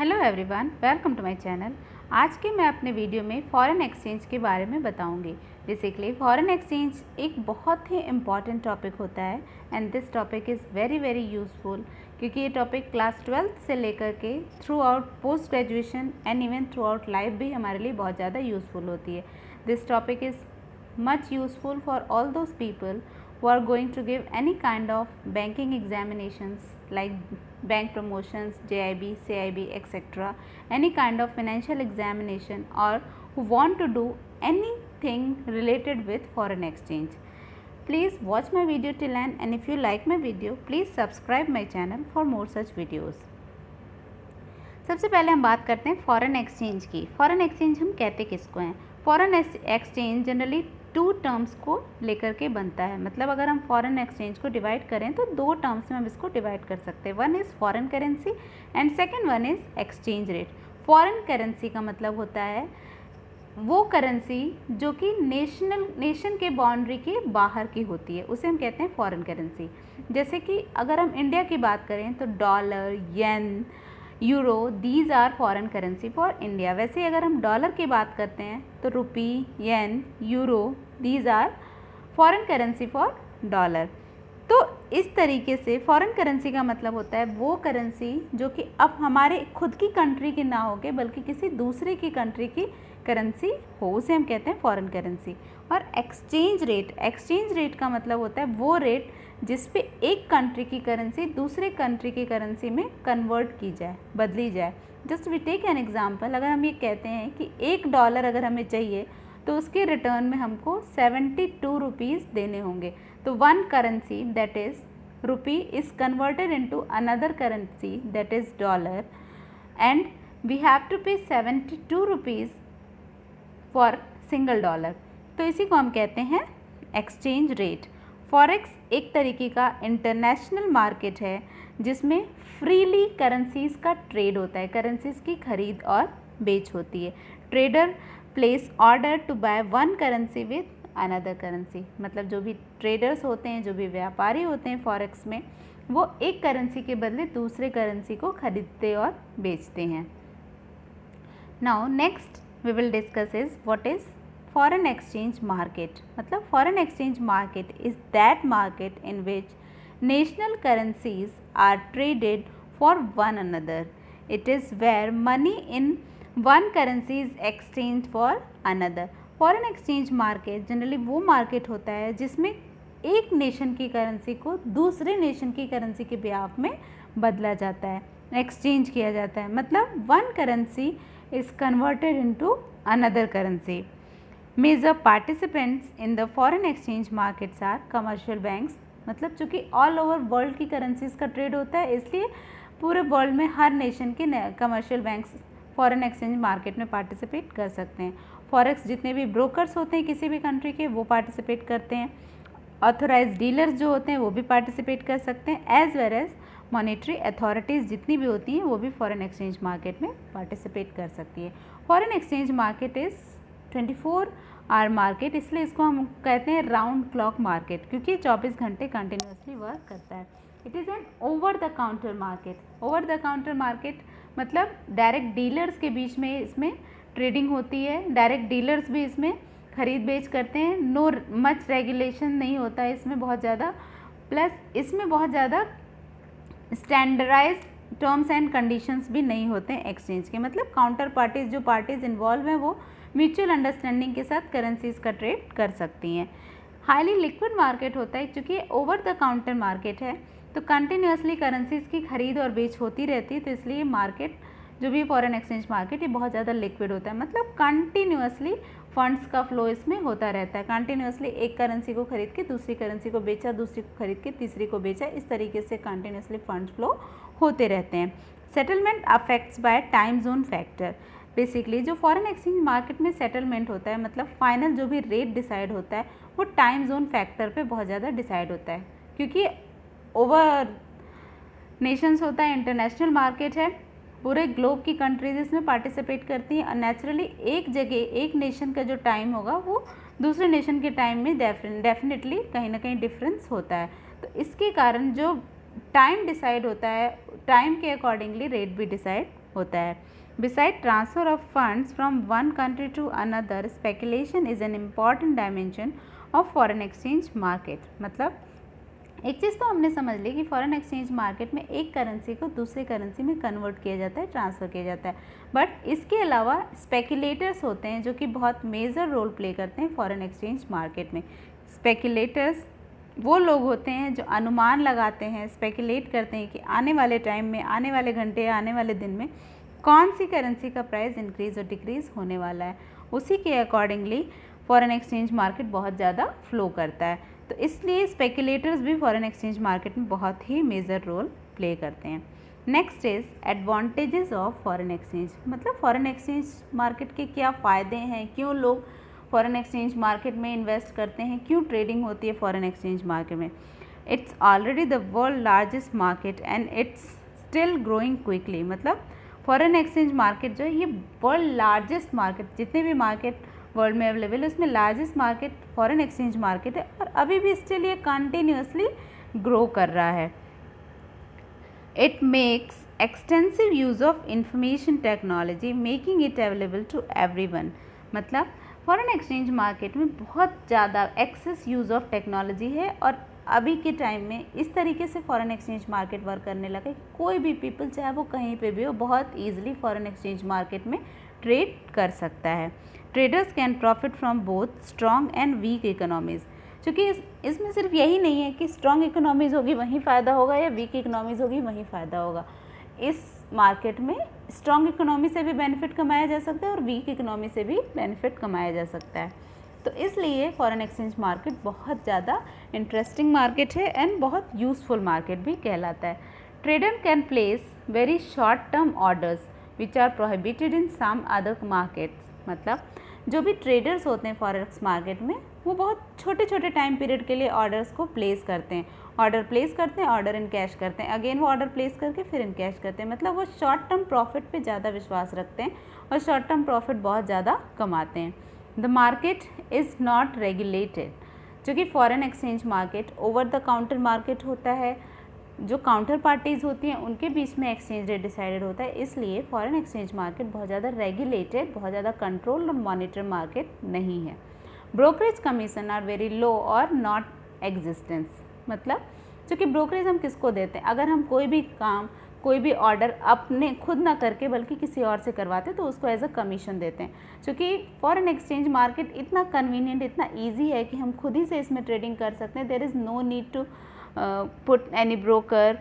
Hello everyone, welcome to my channel. आज के मैं अपने वीडियो में फॉरेन एक्सचेंज के बारे में बताऊंगी। बेसिकली फॉरेन एक्सचेंज एक बहुत ही इम्पॉर्टेंट टॉपिक होता है and this topic is very useful, क्योंकि ये टॉपिक क्लास 12th से लेकर के through out post graduation and even through out life भी हमारे लिए बहुत ज़्यादा यूज़फुल होती है। This topic is much useful for all those people who are going to give any kind of banking examinations like bank promotions, JIB, CIB, etc. any kind of financial examination, or who want to do anything related with foreign exchange. Please watch my video till end, and if you like my video, please subscribe my channel for more such videos. सबसे पहले हम बात करते हैं foreign exchange की। Foreign exchange हम कहते किसको हैं? Foreign exchange generally two terms को लेकर के बनता है। मतलब अगर हम फॉरेन एक्सचेंज को डिवाइड करें तो दो टर्म्स में हम इसको डिवाइड कर सकते हैं। One is foreign currency and second one is exchange rate. Foreign currency का मतलब होता है वो करेंसी जो कि नेशन के बाउंड्री के बाहर की होती है, उसे हम कहते हैं फॉरेन करेंसी। जैसे कि अगर हम इंडिया की बात करें तो dollar, yen, euro, these are foreign currency for India. वैसे ही अगर हम डॉलर की बात करते हैं तो rupee, yen, euro, these are foreign currency for dollar. तो इस तरीके से फॉरेन करेंसी का मतलब होता है वो करेंसी जो कि अब हमारे खुद की कंट्री की ना हो के बल्कि किसी दूसरे की कंट्री की करेंसी हो, उसे हम कहते हैं फॉरेन करेंसी। और एक्सचेंज रेट का मतलब होता है वो रेट जिस पे एक कंट्री की करेंसी दूसरे कंट्री की करेंसी में कन्वर्ट की जाए, बदली जाए। Just we take an example, अगर हम ये कहते हैं कि $1 अगर हमें चाहिए तो उसके रिटर्न में हमको 72 रुपीज़ देने होंगे। तो one currency that is rupee is converted into another currency that is dollar and we have to pay 72 rupees for single dollar. तो इसी को हम कहते हैं एक्सचेंज रेट। फॉरेक्स एक तरीके का इंटरनेशनल मार्केट है जिसमें फ्रीली करेंसीज़ का ट्रेड होता है, करेंसीज़ की खरीद और बेच होती है। Trader place order to buy one currency with another currency. मतलब जो भी ट्रेडर्स होते हैं, जो भी व्यापारी होते हैं फॉरेक्स में, वो एक करेंसी के बदले दूसरे करेंसी को खरीदते और बेचते हैं। Now next we will discuss is what is foreign exchange market। मतलब foreign exchange market is that market in which national currencies are traded for one another. It is where money in one currency is exchanged for another. Foreign exchange market generally वो market होता है जिसमें एक nation की currency को दूसरे nation की currency के बिहाफ में बदला जाता है, एक्सचेंज किया जाता है। मतलब one currency is converted into another currency. Major participants in the foreign exchange markets are commercial banks. मतलब चूँकि ऑल ओवर वर्ल्ड की करेंसीज़ का ट्रेड होता है, इसलिए पूरे वर्ल्ड में हर नेशन के commercial banks foreign exchange market में पार्टिसिपेट कर सकते हैं। फॉरेक्स जितने भी ब्रोकर्स होते हैं किसी भी कंट्री के, वो पार्टिसिपेट करते हैं। ऑथोराइज डीलर्स जो होते हैं वो भी पार्टिसिपेट कर सकते हैं, as well as monetary authorities जितनी भी होती हैं वो भी फॉरेन एक्सचेंज मार्केट में पार्टिसिपेट कर सकती है। Foreign exchange market is 24 hour market, इसलिए इसको हम कहते हैं राउंड क्लॉक मार्केट, क्योंकि 24 घंटे कंटिन्यूसली वर्क करता है। It is an over the counter market. Over the counter market मतलब डायरेक्ट डीलर्स के बीच में इसमें ट्रेडिंग होती है, डायरेक्ट डीलर्स भी इसमें खरीद बेच करते हैं। नो मच रेगुलेशन नहीं होता है इसमें बहुत ज़्यादा, प्लस इसमें बहुत ज़्यादा स्टैंडर्डाइज टर्म्स एंड कंडीशंस भी नहीं होते हैं एक्सचेंज के। मतलब काउंटर पार्टीज जो पार्टीज इन्वॉल्व हैं वो म्यूचुअल अंडरस्टैंडिंग के साथ करेंसीज का ट्रेड कर सकती हैं। हाईली लिक्विड मार्केट होता है, क्योंकि ओवर द काउंटर मार्केट है तो कंटिन्यूसली करेंसीज की खरीद और बेच होती रहती है, तो इसलिए मार्केट जो भी फॉरेन एक्सचेंज मार्केट ये बहुत ज़्यादा लिक्विड होता है। मतलब कंटिन्यूसली फंड्स का फ्लो इसमें होता रहता है। कंटिन्यूसली एक करेंसी को खरीद के दूसरी करेंसी को बेचा, दूसरी को खरीद के तीसरी को बेचा, इस तरीके से कंटिन्यूसली फंड फ्लो होते रहते हैं। Settlement affects by time zone factor. Basically जो फॉरेन एक्सचेंज मार्केट में सेटलमेंट होता है, मतलब फाइनल जो भी रेट डिसाइड होता है वो टाइम जोन फैक्टर पे बहुत ज़्यादा डिसाइड होता है, क्योंकि ओवर नेशंस होता है, इंटरनेशनल मार्केट है, पूरे ग्लोब की कंट्रीज इसमें पार्टिसिपेट करती हैं और नेचुरली एक जगह एक नेशन का जो टाइम होगा वो दूसरे नेशन के टाइम में डेफिनेटली कहीं ना कहीं डिफरेंस होता है। तो इसके कारण जो टाइम डिसाइड होता है, टाइम के अकॉर्डिंगली रेट भी डिसाइड होता है। Beside transfer of funds from one country to another, speculation is an important dimension of foreign exchange market. मतलब एक चीज़ तो हमने समझ ली कि फॉरेन एक्सचेंज मार्केट में एक करेंसी को दूसरे करेंसी में कन्वर्ट किया जाता है, ट्रांसफ़र किया जाता है। बट इसके अलावा स्पेकुलेटर्स होते हैं जो कि बहुत मेजर रोल प्ले करते हैं फॉरेन एक्सचेंज मार्केट में। स्पेकुलेटर्स वो लोग होते हैं जो अनुमान लगाते हैं, स्पेकुलेट करते हैं कि आने वाले टाइम में, आने वाले घंटे, आने वाले दिन में कौन सी करेंसी का प्राइस इंक्रीज़ और डिक्रीज़ होने वाला है। उसी के अकॉर्डिंगली फॉरेन एक्सचेंज मार्केट बहुत ज़्यादा फ्लो करता है। तो इसलिए स्पेकुलेटर्स भी फॉरेन एक्सचेंज मार्केट में बहुत ही मेजर रोल प्ले करते हैं। Next is advantages of foreign exchange. मतलब फॉरेन एक्सचेंज मार्केट के क्या फ़ायदे हैं, क्यों लोग फॉरेन एक्सचेंज मार्केट में इन्वेस्ट करते हैं, क्यों ट्रेडिंग होती है फॉरेन एक्सचेंज मार्केट में। It's already the world largest market and it's still growing quickly. मतलब फॉरेन एक्सचेंज मार्केट जो है ये वर्ल्ड लार्जेस्ट मार्केट, जितने भी मार्केट वर्ल्ड में अवेलेबल है उसमें largest market foreign exchange market है और अभी भी स्टिल ये कंटिन्यूसली ग्रो कर रहा है। It makes extensive use of information technology making it available to everyone. मतलब फॉरेन एक्सचेंज मार्केट में बहुत ज़्यादा एक्सेस यूज़ ऑफ टेक्नोलॉजी है और अभी के टाइम में इस तरीके से फॉरेन एक्सचेंज मार्केट वर्क करने लगा कि कोई भी पीपल चाहे वो कहीं पे भी हो बहुत ईजिली फॉरेन एक्सचेंज मार्केट में ट्रेड कर सकता है। Traders can profit from both strong and weak economies. क्योंकि इसमें सिर्फ यही नहीं है कि स्ट्रॉन्ग इकोनॉमीज़ होगी वहीं फ़ायदा होगा या वीक इकोनॉमीज़ होगी वहीं फ़ायदा होगा। इस मार्केट में स्ट्रॉन्ग इकोनॉमी से भी बेनिफिट कमाया जा सकता है और वीक इकोनॉमी से भी बेनिफिट कमाया जा सकता है। तो इसलिए फॉरेन एक्सचेंज मार्केट बहुत ज़्यादा इंटरेस्टिंग मार्केट है एंड बहुत यूज़फुल मार्केट भी कहलाता है। Trader can place very short term orders which are prohibited in some other markets. मतलब जो भी ट्रेडर्स होते हैं फॉरेक्स मार्केट में वो बहुत छोटे छोटे टाइम पीरियड के लिए ऑर्डर्स को प्लेस करते हैं, ऑर्डर इन कैश करते हैं, अगेन वो ऑर्डर प्लेस करके फिर इन कैश करते हैं। मतलब वो शॉर्ट टर्म प्रॉफिट पे ज़्यादा विश्वास रखते हैं और शॉर्ट टर्म प्रॉफिट बहुत ज़्यादा कमाते हैं। The market is not regulated. जो कि foreign exchange market over the counter market होता है, जो काउंटर पार्टीज़ होती हैं उनके बीच में एक्सचेंज रेट डिसाइडेड होता है, इसलिए फॉरेन एक्सचेंज मार्केट बहुत ज़्यादा रेगुलेटेड, बहुत ज़्यादा कंट्रोल और मॉनिटर मार्केट नहीं है। Brokerage commission are very low और नॉट एग्जिस्टेंस। मतलब क्योंकि ब्रोकरेज हम किसको देते हैं, अगर हम कोई भी काम, कोई भी ऑर्डर अपने खुद ना करके बल्कि किसी और से करवाते हैं तो उसको एज अ कमीशन देते हैं। क्योंकि फॉरेन एक्सचेंज मार्केट इतना कन्वीनियंट, इतना ईजी है कि हम खुद ही से इसमें ट्रेडिंग कर सकते हैं। There is no need to put any broker.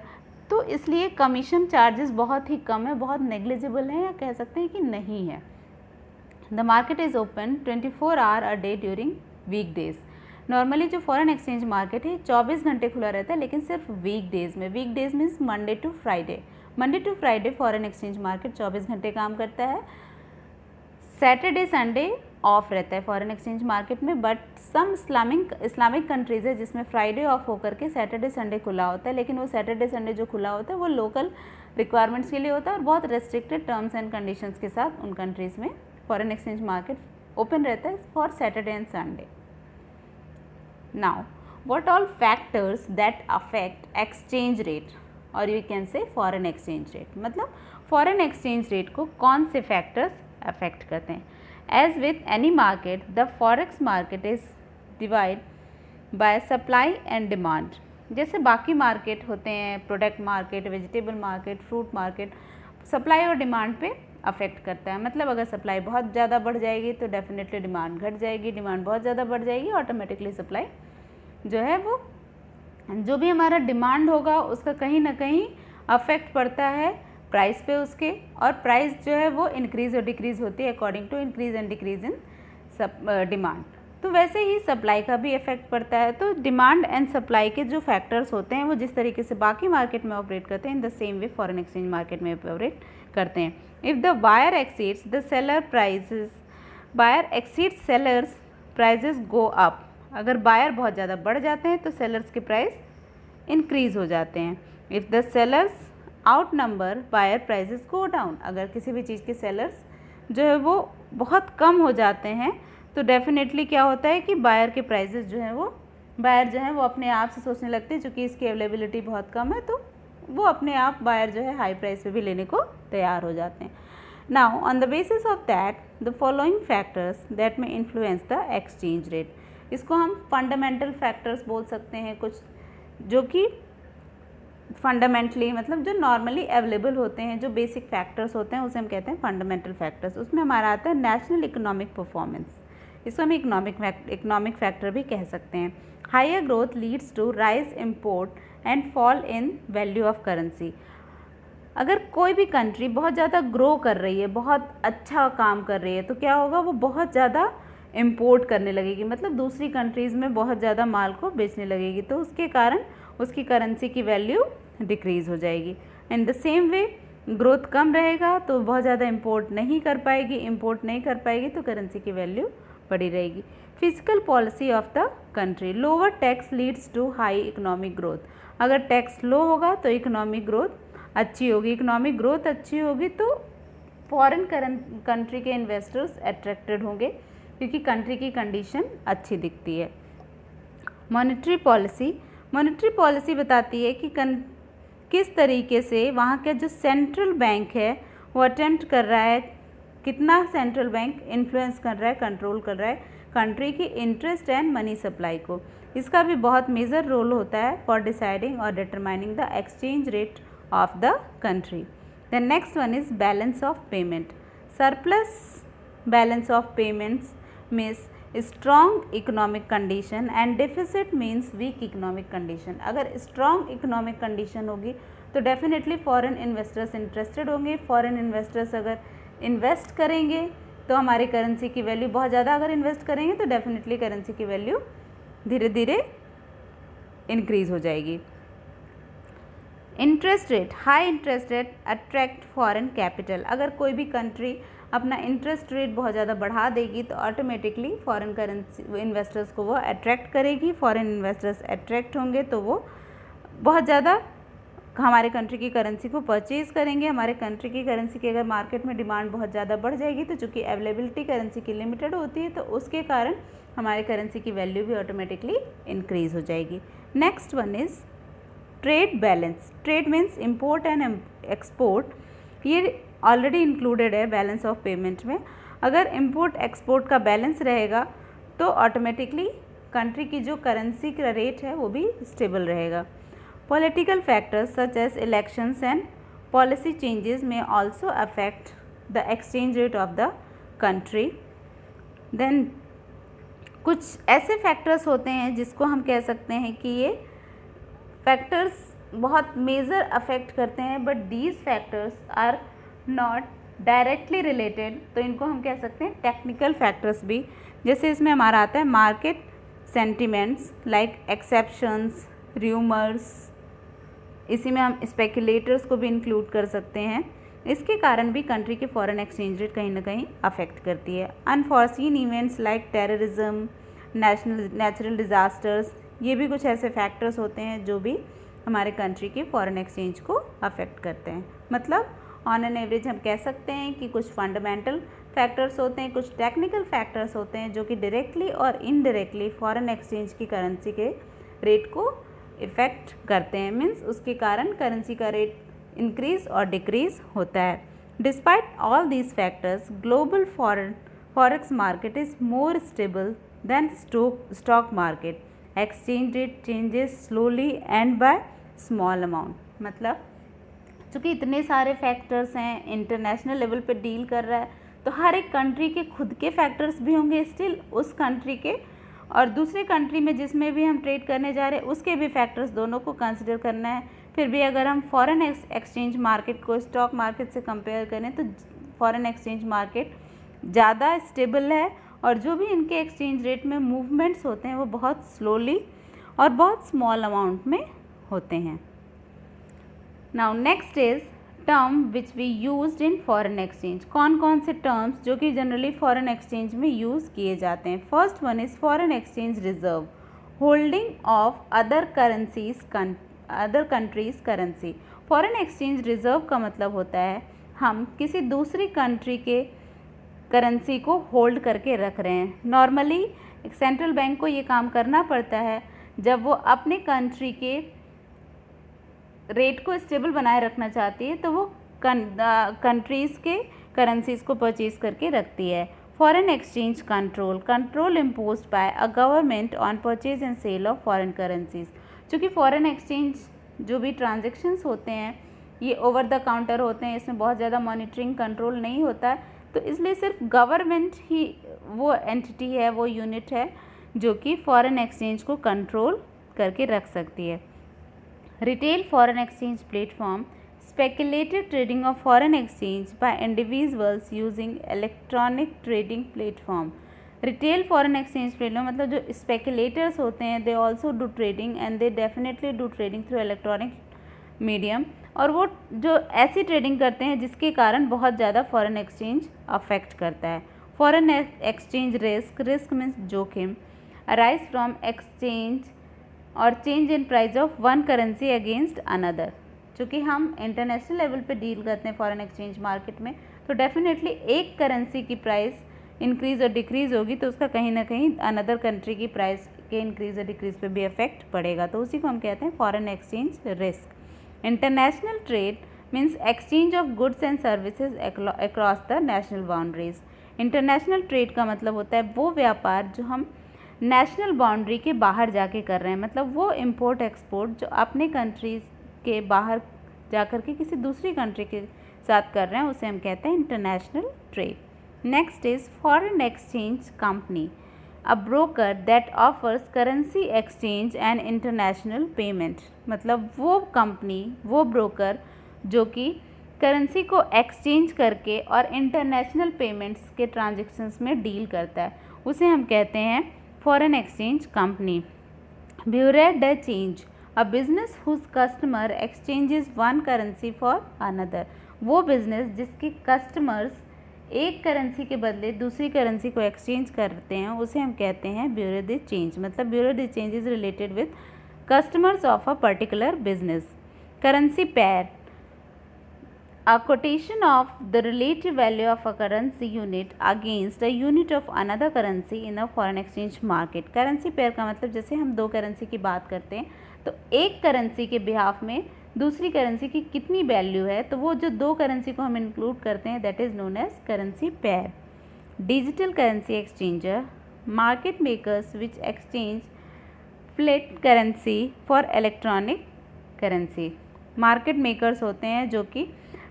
तो इसलिए कमीशन चार्जेस बहुत ही कम है, बहुत नेग्लिजिबल है या कह सकते हैं कि नहीं है। The market is open 24 hour a day during week days. Normally जो फॉरेन एक्सचेंज मार्केट है 24 घंटे खुला रहता है, लेकिन सिर्फ वीक डेज़ में। Week days means Monday to Friday foreign exchange market 24 घंटे काम करता है। सैटरडे संडे ऑफ रहता है फॉरेन एक्सचेंज मार्केट में, बट सम इस्लामिक कंट्रीज़ है जिसमें फ्राइडे ऑफ होकर के सैटरडे संडे खुला होता है, लेकिन वो सैटरडे संडे जो खुला होता है वो लोकल रिक्वायरमेंट्स के लिए होता है और बहुत रेस्ट्रिक्टेड टर्म्स एंड कंडीशंस के साथ उन कंट्रीज़ में फॉरेन एक्सचेंज मार्केट ओपन रहता है for Saturday and Sunday. Now, what all factors that affect exchange rate or you can say foreign exchange rate? मतलब foreign exchange rate को कौन से factors affect करते हैं? As with any market, the forex market is divided by supply and demand. जैसे बाकी market होते हैं, product market, vegetable market, fruit market, supply और डिमांड पे अफेक्ट करता है। मतलब अगर सप्लाई बहुत ज़्यादा बढ़ जाएगी तो डेफिनेटली डिमांड घट जाएगी, डिमांड बहुत ज़्यादा बढ़ जाएगी, ऑटोमेटिकली सप्लाई जो है वो, जो भी हमारा डिमांड होगा उसका कहीं ना कहीं अफेक्ट पड़ता है प्राइस पे उसके, और प्राइस जो है वो इंक्रीज़ और डिक्रीज़ होती है according to increase and decrease in demand. तो वैसे ही सप्लाई का भी इफेक्ट पड़ता है। तो डिमांड एंड सप्लाई के जो फैक्टर्स होते हैं वो जिस तरीके से बाकी मार्केट में ऑपरेट करते हैं, in the same way foreign exchange market में ऑपरेट करते हैं। If the buyer exceeds the seller prices, buyer exceeds sellers prices go up. अगर बायर बहुत ज़्यादा बढ़ जाते हैं तो सेलर्स के प्राइस इंक्रीज़ हो जाते हैं। If the sellers outnumber buyer prices go down. अगर किसी भी चीज़ के सेलर्स जो है वो बहुत कम हो जाते हैं तो डेफिनेटली क्या होता है कि बायर के प्राइजेस जो हैं वो, बायर जो हैं वो अपने आप से सोचने लगते हैं चूँकि इसकी अवेलेबिलिटी बहुत कम है तो वो अपने आप बायर जो है हाई प्राइस पे भी लेने को तैयार हो जाते हैं। Now on the basis of that the following factors that में इन्फ्लुएंस द एक्सचेंज रेट, इसको हम फंडामेंटल फैक्टर्स बोल सकते हैं, कुछ जो कि फंडामेंटली मतलब जो नॉर्मली अवेलेबल होते हैं, जो बेसिक फैक्टर्स होते हैं उसे हम कहते हैं फंडामेंटल फैक्टर्स। उसमें हमारा आता है नेशनल इकोनॉमिक परफॉर्मेंस, इसको हम इकोनॉमिक फैक्टर भी कह सकते हैं। Higher growth leads to rise import and fall in value of currency. अगर कोई भी कंट्री बहुत ज़्यादा ग्रो कर रही है, बहुत अच्छा काम कर रही है, तो क्या होगा, वो बहुत ज़्यादा इम्पोर्ट करने लगेगी, मतलब दूसरी कंट्रीज़ में बहुत ज़्यादा माल को बेचने लगेगी, तो उसके कारण उसकी करेंसी की वैल्यू डिक्रीज़ हो जाएगी। In the same way growth कम रहेगा तो बहुत ज़्यादा इम्पोर्ट नहीं कर पाएगी तो करेंसी की वैल्यू बढ़ी रहेगी। Physical policy of the country, lower tax leads to high economic growth. अगर टैक्स लो होगा तो इकोनॉमिक ग्रोथ अच्छी होगी, इकोनॉमिक ग्रोथ अच्छी होगी तो फॉरेन कंट्री के इन्वेस्टर्स अट्रैक्टेड होंगे क्योंकि कंट्री की कंडीशन अच्छी दिखती है। मॉनेटरी पॉलिसी बताती है कि किस तरीके से वहाँ का जो सेंट्रल बैंक है वो अटेम्प्ट कर रहा है, कितना सेंट्रल बैंक इन्फ्लुएंस कर रहा है, कंट्रोल कर रहा है कंट्री की इंटरेस्ट एंड मनी सप्लाई को। इसका भी बहुत मेजर रोल होता है फॉर डिसाइडिंग और determining the exchange rate of the country. The next one is balance of payment. Surplus balance of payments means strong economic condition and deficit means weak economic condition. अगर strong economic condition होगी तो definitely foreign investors interested होंगे, foreign investors अगर invest करेंगे तो हमारी currency की value बहुत ज़्यादा अगर इन्वेस्ट करेंगे तो डेफिनेटली करेंसी की वैल्यू धीरे धीरे इंक्रीज हो जाएगी। Interest rate, high interest rate attract foreign capital. अगर कोई भी कंट्री अपना इंटरेस्ट रेट बहुत ज़्यादा बढ़ा देगी तो ऑटोमेटिकली फॉरेन करेंसी इन्वेस्टर्स को वो अट्रैक्ट करेगी, फॉरेन इन्वेस्टर्स अट्रैक्ट होंगे तो वो बहुत ज़्यादा हमारे कंट्री की करेंसी को परचेज़ करेंगे। हमारे कंट्री की करेंसी की अगर मार्केट में डिमांड बहुत ज़्यादा बढ़ जाएगी तो चूँकि अवेलेबिलिटी करेंसी की लिमिटेड होती है तो उसके कारण हमारे करेंसी की वैल्यू भी ऑटोमेटिकली इंक्रीज़ हो जाएगी। Next one is trade balance. Trade means import and export, ये ऑलरेडी इंक्लूडेड है बैलेंस ऑफ पेमेंट में। अगर इम्पोर्ट एक्सपोर्ट का बैलेंस रहेगा तो ऑटोमेटिकली कंट्री की जो करेंसी का रेट है वो भी स्टेबल रहेगा। Political factors such as elections and policy changes में also affect the exchange rate of the country. Then कुछ ऐसे फैक्टर्स होते हैं जिसको हम कह सकते हैं कि ये फैक्टर्स बहुत मेजर अफेक्ट करते हैं, but these factors are not directly related, तो इनको हम कह सकते हैं टेक्निकल फैक्टर्स भी। जैसे इसमें हमारा आता है market sentiments like exceptions, rumours, इसी में हम स्पेकुलेटर्स को भी इंक्लूड कर सकते हैं। इसके कारण भी कंट्री के फॉरेन एक्सचेंज रेट कहीं ना कहीं अफेक्ट करती है। Unforeseen events like terrorism, natural disasters, ये भी कुछ ऐसे फैक्टर्स होते हैं जो भी हमारे कंट्री के फॉरेन एक्सचेंज को अफेक्ट करते हैं। मतलब ऑन एन एवरेज हम कह सकते हैं कि कुछ फंडामेंटल फैक्टर्स होते हैं, कुछ टेक्निकल फैक्टर्स होते हैं जो कि डायरेक्टली और इनडायरेक्टली फॉरेन एक्सचेंज की करेंसी के रेट को इफ़ेक्ट करते हैं। मीन्स उसके कारण करेंसी का रेट इंक्रीज और डिक्रीज होता है। Despite all these factors global forex market is more stable then stock market. Exchange rate changes slowly and by small amount. मतलब चूँकि इतने सारे फैक्टर्स हैं, इंटरनेशनल लेवल पे डील कर रहा है तो हर एक कंट्री के खुद के फैक्टर्स भी होंगे स्टिल उस कंट्री के, और दूसरे कंट्री में जिसमें भी हम ट्रेड करने जा रहे हैं उसके भी फैक्टर्स दोनों को कंसिडर करना है। फिर भी अगर हम फॉरेन एक्सचेंज मार्केट को स्टॉक मार्केट से कंपेयर करें तो फॉरेन एक्सचेंज मार्केट ज़्यादा स्टेबल है और जो भी इनके एक्सचेंज रेट में मूवमेंट्स होते हैं वो बहुत स्लोली और बहुत स्मॉल अमाउंट में होते हैं। Now next is term which we used in foreign exchange. कौन कौन से टर्म्स जो कि जनरली फॉरेन एक्सचेंज में यूज़ किए जाते हैं। First one is foreign exchange reserve, holding of other countries currency. Foreign exchange reserve का मतलब होता है हम किसी दूसरी कंट्री के करेंसी को होल्ड करके रख रहे हैं। नॉर्मली एक सेंट्रल बैंक को ये काम करना पड़ता है जब वो अपने कंट्री के, और दूसरे कंट्री में जिसमें भी हम ट्रेड करने जा रहे हैं उसके भी फैक्टर्स दोनों को कंसिडर करना है। फिर भी अगर हम फॉरेन एक्सचेंज मार्केट को स्टॉक मार्केट से कंपेयर करें तो फॉरेन एक्सचेंज मार्केट ज़्यादा स्टेबल है और जो भी इनके एक्सचेंज रेट में मूवमेंट्स होते हैं वो बहुत स्लोली और बहुत स्मॉल अमाउंट में होते हैं। रेट को स्टेबल बनाए रखना चाहती है तो वो कंट्रीज़ के करेंसीज़ को परचेज करके रखती है। Foreign exchange control imposed by a government on purchase and sale of foreign currencies. चूँकि फॉरेन एक्सचेंज जो भी ट्रांजेक्शन्स होते हैं ये ओवर द काउंटर होते हैं, इसमें बहुत ज़्यादा मॉनिटरिंग कंट्रोल नहीं होता है, तो इसलिए सिर्फ गवर्नमेंट ही वो एंटिटी है, वो यूनिट है जो कि फॉरेन एक्सचेंज को कंट्रोल करके रख सकती है। Retail foreign exchange platform speculative trading of foreign exchange by individuals using electronic trading platform। Retail foreign exchange platform मतलब जो स्पेकुलेटर्स होते हैं they also do trading and they definitely do trading through electronic medium, और वो जो ऐसी trading करते हैं जिसके कारण बहुत ज़्यादा फॉरेन एक्सचेंज अफेक्ट करता है। फॉरेन एक्सचेंज रिस्क मीन्स जोखिम अराइज फ्रॉम एक्सचेंज और change in price of one currency against another. चूँकि हम इंटरनेशनल लेवल पे डील करते हैं फॉरेन एक्सचेंज मार्केट में, तो डेफिनेटली एक करेंसी की प्राइस इंक्रीज़ और डिक्रीज़ होगी तो उसका कहीं ना कहीं अनदर कंट्री की प्राइस के इंक्रीज़ और डिक्रीज़ पे भी इफेक्ट पड़ेगा, तो उसी को हम कहते हैं foreign exchange risk. International trade means exchange of goods and services across the national boundaries. International trade का मतलब होता है वो व्यापार जो हम नेशनल बाउंड्री के बाहर जाके कर रहे हैं, मतलब वो इम्पोर्ट एक्सपोर्ट जो अपने कंट्रीज़ के बाहर जाकर के किसी दूसरी कंट्री के साथ कर रहे हैं, उसे हम कहते हैं international trade. Next is foreign exchange company, a broker that offers currency exchange and international payment. मतलब वो कंपनी, वो ब्रोकर जो कि करेंसी को एक्सचेंज करके और इंटरनेशनल पेमेंट्स के ट्रांजेक्शन्स में डील करता है, उसे हम कहते हैं foreign exchange company. Bureau de change, a business whose customer exchanges one currency for another. वो बिजनेस जिसके कस्टमर्स एक करेंसी के बदले दूसरी करेंसी को एक्सचेंज करते हैं, उसे हम कहते हैं ब्यूरो द चेंज। मतलब bureau de change is related with customers of a particular business. Currency pair, a quotation of the relative value of a currency unit against a unit of another currency in a foreign exchange market। Currency pair का मतलब जैसे हम दो currency की बात करते हैं तो एक करेंसी के बिहाफ में दूसरी करेंसी की कितनी वैल्यू है, तो वो जो दो करेंसी को हम इंक्लूड करते हैं that is known as currency pair. Digital currency exchanger, market makers which exchange flat currency for electronic currency. Market makers होते हैं जो कि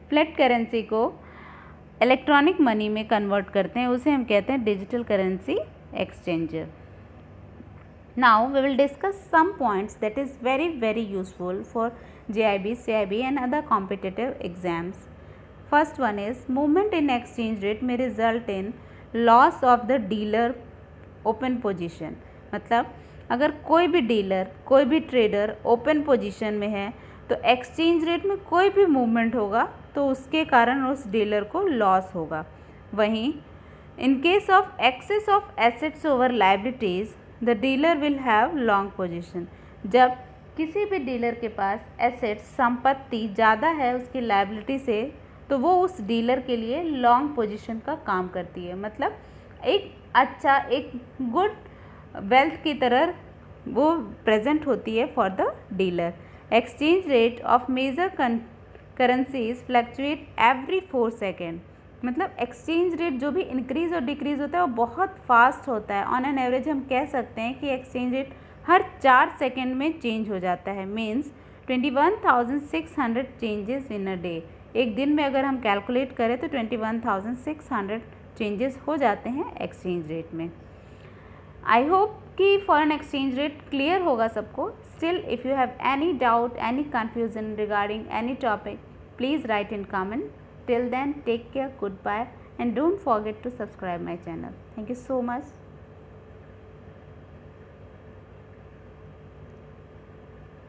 फ्लैट करेंसी को इलेक्ट्रॉनिक मनी में कन्वर्ट करते हैं, उसे हम कहते हैं digital currency exchanger. Now we will discuss some points that is very useful for JIB, CIB and other competitive exams. First one is movement in exchange rate में result in loss of the dealer open position. मतलब अगर कोई भी dealer, कोई भी trader open position में है तो एक्सचेंज रेट में कोई भी मूवमेंट होगा तो उसके कारण उस डीलर को लॉस होगा। वहीं in case of excess of assets over liabilities the dealer will have long position. जब किसी भी डीलर के पास एसेट्स, संपत्ति ज़्यादा है उसकी लायबिलिटी से, तो वो उस डीलर के लिए लॉन्ग पोजीशन का काम करती है। मतलब एक अच्छा, एक गुड वेल्थ की तरह वो प्रेजेंट होती है for the dealer. Exchange rate of major currencies fluctuate every 4 second. मतलब एक्सचेंज रेट जो भी इंक्रीज़ और डिक्रीज़ होता है वो बहुत फास्ट होता है। ऑन एन एवरेज हम कह सकते हैं कि एक्सचेंज रेट हर 4 सेकेंड में चेंज हो जाता है। Means 21,600 changes in a day. एक दिन में अगर हम कैलकुलेट करें तो 21,600 चेंजेस हो जाते हैं एक्सचेंज रेट में। आई होप कि फॉरेन एक्सचेंज रेट क्लियर होगा सबको। Still if you have any doubt, any confusion regarding any topic, please write in comment. Till then, take care, goodbye, and don't forget to subscribe my channel. Thank you so much.